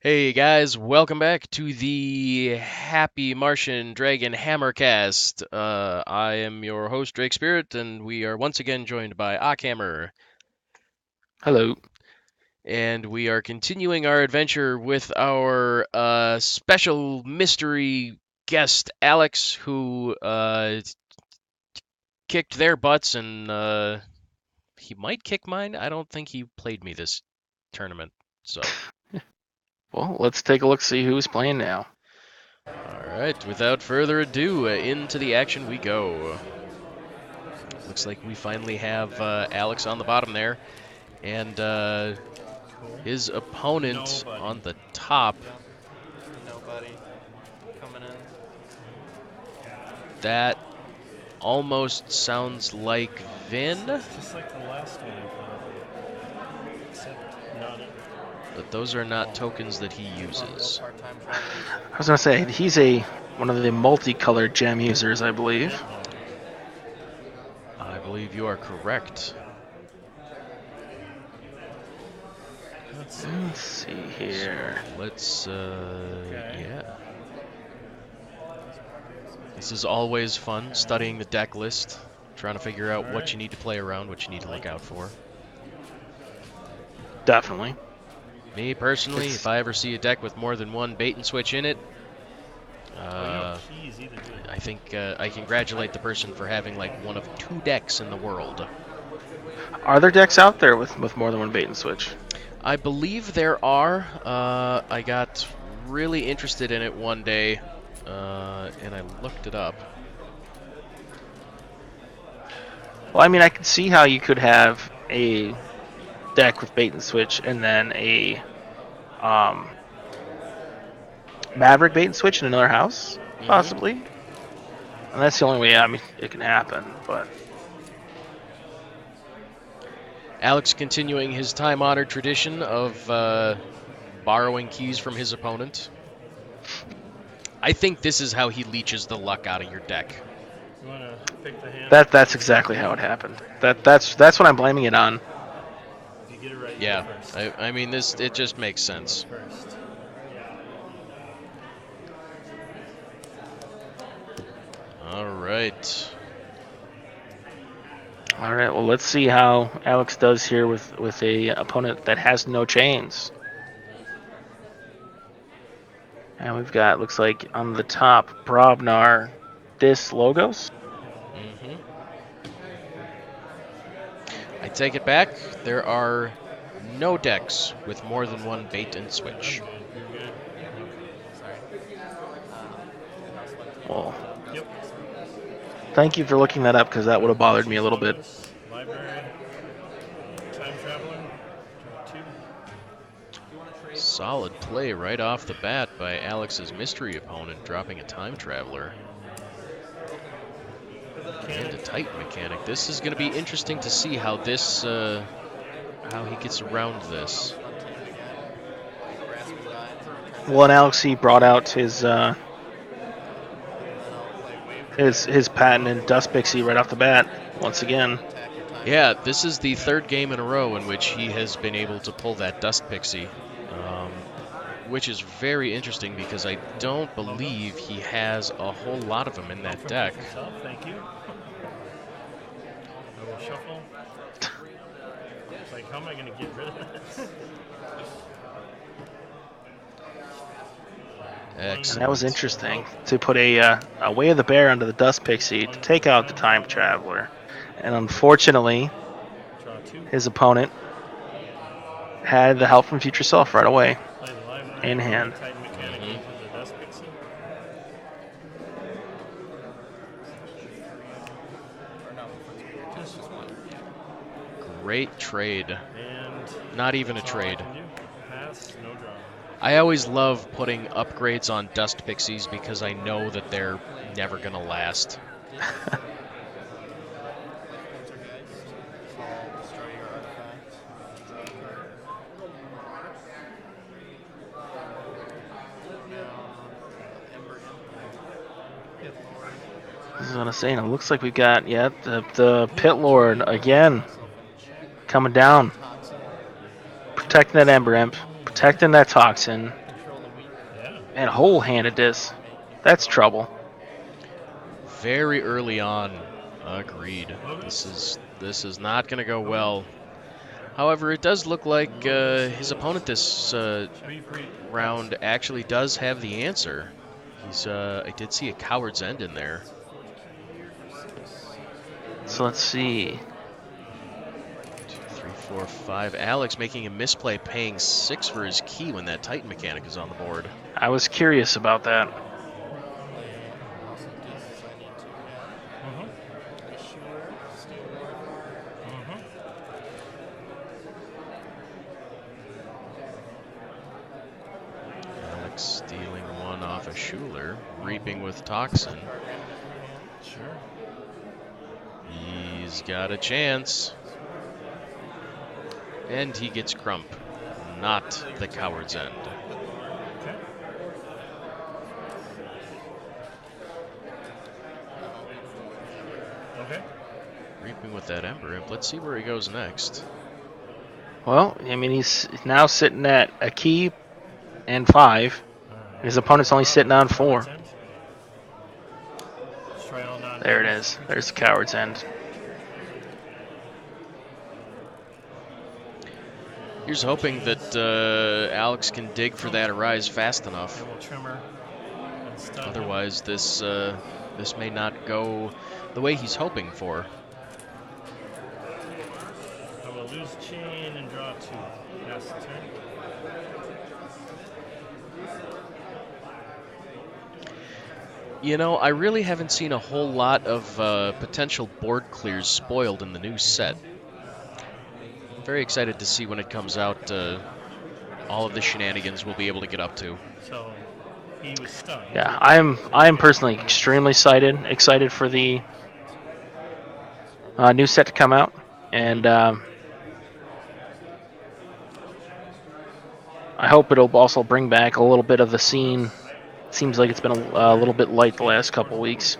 Hey guys, welcome back to the Happy Martian Dragon Hammercast. I am your host, Drake Spirit, and we are once again joined by Ochammor. Hello. And we are continuing our adventure with our special mystery guest, Alex, who kicked their butts, and he might kick mine. I don't think he played me this tournament, so. Well, let's take a look, see who's playing now. Alright, without further ado, into the action we go. Looks like we finally have Alex on the bottom there, and his opponent on the top. Nobody coming in. That almost sounds like Vin, Just like the last one, except not it. but those are not tokens that he uses. Part-time travelers. I was gonna say he's one of the multicolored gem users, I believe. I believe you are correct. Let's see here. Let's, yeah. This is always fun, studying the deck list, trying to figure out what you need to play around, what you need to look out for. Definitely. Me personally, if I ever see a deck with more than one bait and switch in it, I think I congratulate the person for having like one of two decks in the world. Are there decks out there with more than one bait and switch? I believe there are. I got really interested in it one day, and I looked it up. Well, I mean, I can see how you could have a deck with bait and switch and then a Maverick bait and switch in another house, possibly. And that's the only way, I mean, it can happen, but... Alex continuing his time-honored tradition of borrowing keys from his opponent. I think this is how he leeches the luck out of your deck. You want to pick the hand? That's exactly how it happened. That's what I'm blaming it on. If you get it right, Yeah, you go first. I mean, it just makes sense. First. All right. All right, well, let's see how Alex does here with a opponent that has no chains. And we've got, looks like on the top, Brobnar, this Logos. I take it back. There are no decks with more than one bait and switch. You're good. Sorry. Well, Yep. thank you for looking that up because that would have bothered me a little bit. Library. Time traveler. Draw two. Solid play right off the bat by Alex's mystery opponent, dropping a time traveler. And a Titan mechanic. This is going to be interesting to see how this, how he gets around this. Well, and Alex, he brought out his patented Dust Pixie right off the bat once again. Yeah, this is the third game in a row in which he has been able to pull that Dust Pixie, which is very interesting because I don't believe he has a whole lot of them in that deck. Thank you. I will shuffle. Like, how am I going to get rid of this? Excellent. And that was interesting to put a Way of the Bear under the Dust Pixie to take out the Time Traveler. And unfortunately, Draw two. his opponent had the help from Future Self right away Play the library. in hand. Titan mechanic into the Dust Pixie. Great trade. And Not even a that's all I trade. can do. Pass, no draw. I always love putting upgrades on Dust Pixies because I know that they're never going to last. This is what I'm saying. It looks like we've got, the Pit Lord again coming down. Protecting that Ember Imp, protecting that Toxin. And a whole hand of dis. That's trouble. Very early on. Agreed. This is not going to go well. However, it does look like his opponent this round actually does have the answer. I did see a Coward's End in there. So let's see. 2, 3, 4, 5. Alex making a misplay, paying 6 for his key when that Titan mechanic is on the board. I was curious about that. Alex stealing one off a Schuler, reaping with Toxin. Sure. He's got a chance. And he gets Crump, not the Coward's End. Okay. Okay. Reaping with that Ember Imp. Let's see where he goes next. Well, I mean, he's now sitting at a key and 5. His opponent's only sitting on 4. There it is. There's the Coward's End. Here's hoping that Alex can dig for that Arise fast enough. Otherwise, this may not go the way he's hoping for. I will lose chain and draw 2. Pass the turn. You know, I really haven't seen a whole lot of potential board clears spoiled in the new set. I'm very excited to see when it comes out all of the shenanigans we'll be able to get up to. So he was stunned. Yeah, I'm personally extremely excited for the new set to come out, and I hope it'll also bring back a little bit of the scene. Seems like it's been a little bit light the last couple weeks.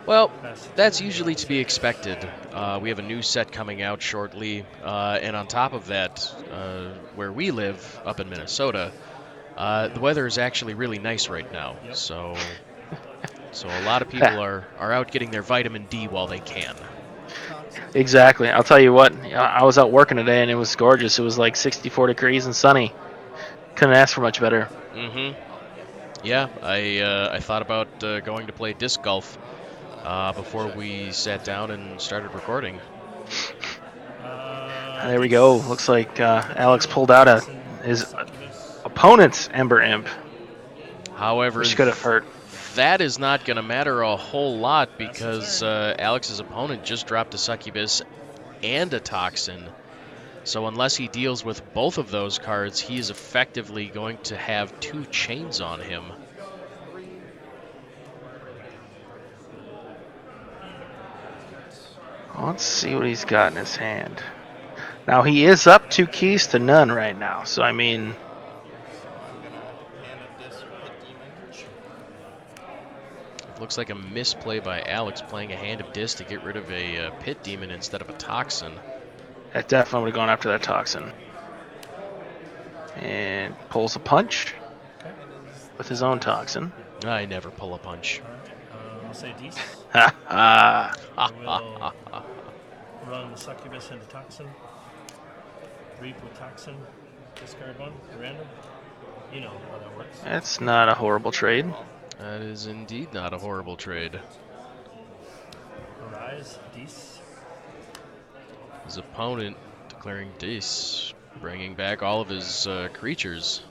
Well, that's usually to be expected. We have a new set coming out shortly, and on top of that, where we live, up in Minnesota, the weather is actually really nice right now. Yep. So a lot of people are out getting their vitamin D while they can. Exactly. I'll tell you what, I was out working today, and it was gorgeous. It was like 64 degrees and sunny. Couldn't ask for much better. Mm-hmm. Yeah, I thought about going to play disc golf before we sat down and started recording. There we go. Looks like Alex pulled out his opponent's Ember Imp, However, which could have hurt. that is not going to matter a whole lot because Alex's opponent just dropped a Succubus and a Toxin. So unless he deals with both of those cards, he is effectively going to have 2 chains on him. Let's see what he's got in his hand. Now, he is up 2 keys to none right now. So, I mean, It looks like a misplay by Alex playing a hand of Dis to get rid of a Pit Demon instead of a Toxin. that definitely would have gone after that Toxin. And pulls a punch with his own Toxin. I never pull a punch. I'll say Dees. Ha ha. I will run the Succubus into Toxin. Reap with Toxin. Discard 1. Random. You know how that works. That's not a horrible trade. That is indeed not a horrible trade. Arise. Dees. His opponent declaring Dis, bringing back all of his creatures.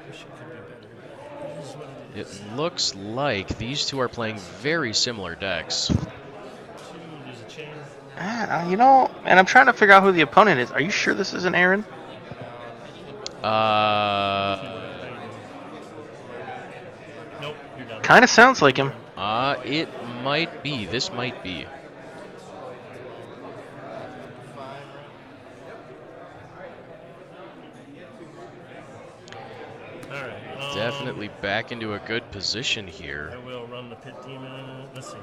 Wish it could be better. This is what it is. It looks like these two are playing very similar decks. 2. Lose a chain. You know, and I'm trying to figure out who the opponent is. Are you sure this isn't Aaron? Nope. You're done. Kind of sounds like him. It might be. This might be. Alright. Definitely back into a good position I here. will run the Pit Demon. Let's see.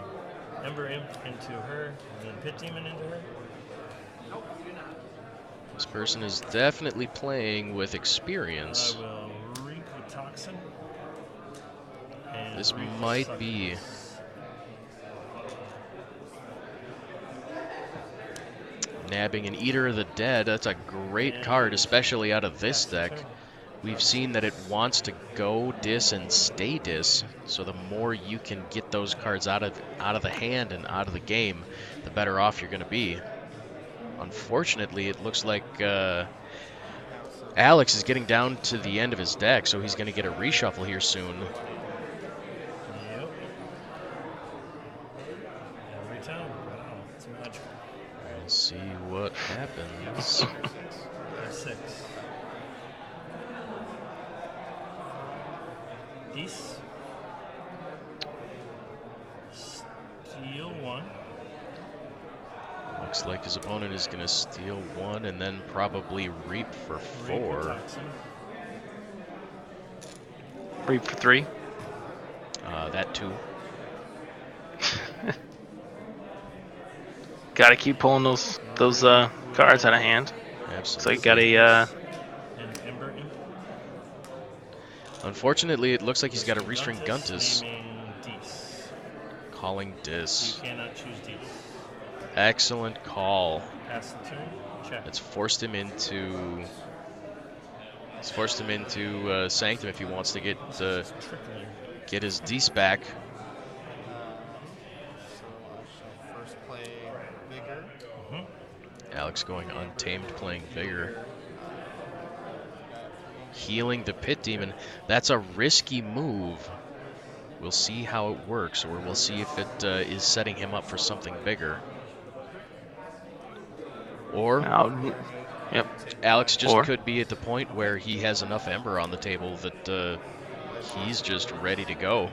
Ember Imp into her, and then Pit Demon into her. This person is definitely playing with experience. I will reap with Toxin. And This Reap might be. Succubus. Nabbing an Eater of the Dead, that's a great card, especially out of this Pass the deck. turn. We've seen that it wants to go dis and stay dis, so the more you can get those cards out of the hand and out of the game, the better off you're going to be. Unfortunately, it looks like Alex is getting down to the end of his deck, so he's going to get a reshuffle here soon. Yep. Every time. Wow, it's magical. We'll see what happens. F6. Dice. Steal 1. Looks like his opponent is going to steal 1 and then probably reap for Reap 4. Toxin. Reap for 3. That too. Got to keep pulling those cards out of hand. So Absolutely. you got a And Ember Imp. Unfortunately, it looks like he's got a Restring Guntus. Naming Dice. Calling dis. You cannot choose Dice. Excellent call. Pass the turn. Check. It's forced him into. It's forced him into Sanctum if he wants to get It's trickling. get his Dis back. So I shall first play Vigor. Alex going Untamed, playing Vigor. Healing the Pit Demon. That's a risky move. We'll see how it works, or we'll see if it is setting him up for something bigger. Or yep. Alex just Or- could be at the point where he has enough Ember on the table that he's just ready to go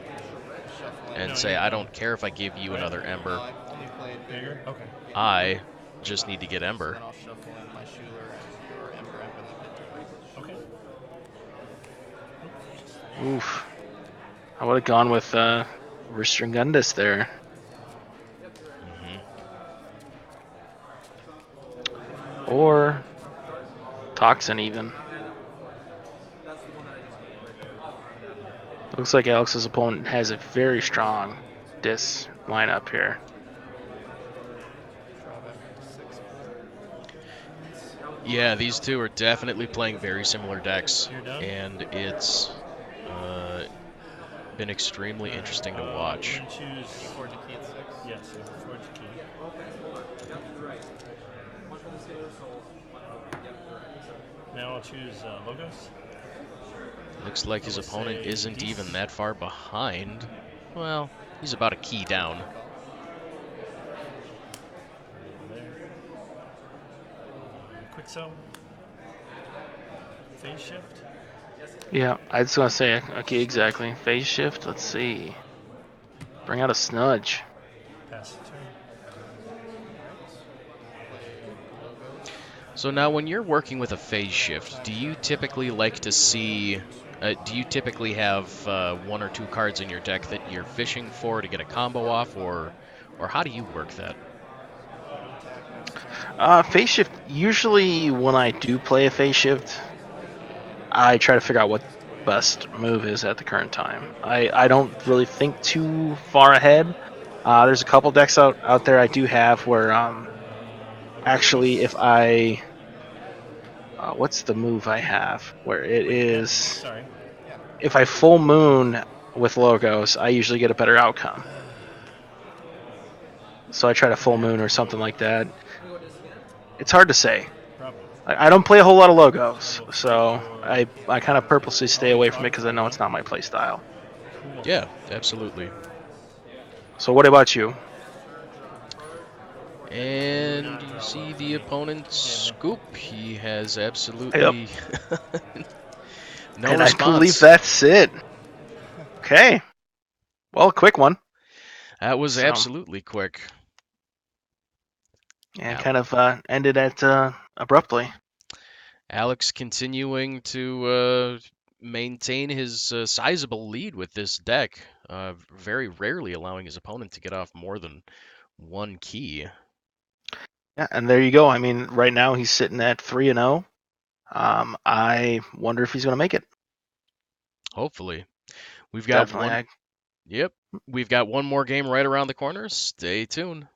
and No, say, you're I fine. don't care if I give you another Ember. You played Bigger? Okay. I just need to get Then Ember. I'll shuffle in my Schuler and your Ember and the Pit Demon. Okay. Oof. I would have gone with Restringundus there. Or Toxin even. Looks like Alex's opponent has a very strong Dis lineup here. Drawback 6. Yeah, these two are definitely playing very similar decks, You're done? and it's been extremely interesting to watch. I'm gonna choose. Keyforge a key at 6. Yes, Keyforge key. Now I'll choose Logos. Looks like his I would opponent say isn't Dis. even that far behind. Well, he's about a key down. There. Quick sell. Phase shift. Yeah, I was gonna say, okay, exactly. Phase shift, let's see. Bring out a Snudge. Pass the turn. So now when you're working with a phase shift, do you typically like to see, do you typically have 1 or 2 cards in your deck that you're fishing for to get a combo off, or how do you work that? Phase shift, usually when I do play a phase shift, I try to figure out what best move is at the current time. I don't really think too far ahead. There's a couple decks out there I do have where actually if I what's the move I have where it is Sorry. if I full moon with Logos, I usually get a better outcome. So I try to full moon or something like that. It's hard to say. Probably. I don't play a whole lot of Logos, so I kind of purposely stay away from it because I know it's not my play style. Cool. Yeah, absolutely. So what about you? And you see the opponent's scoop. He has absolutely no and response. I believe that's it. Okay. Well, quick one. That was So- absolutely quick. And Yeah. kind of ended at abruptly. Alex continuing to maintain his sizable lead with this deck, very rarely allowing his opponent to get off more than 1 key. Yeah, and there you go. I mean, right now he's sitting at 3-0. I wonder if he's going to make it. Hopefully. We've got Definitely. one. Yep. We've got one more game right around the corner. Stay tuned.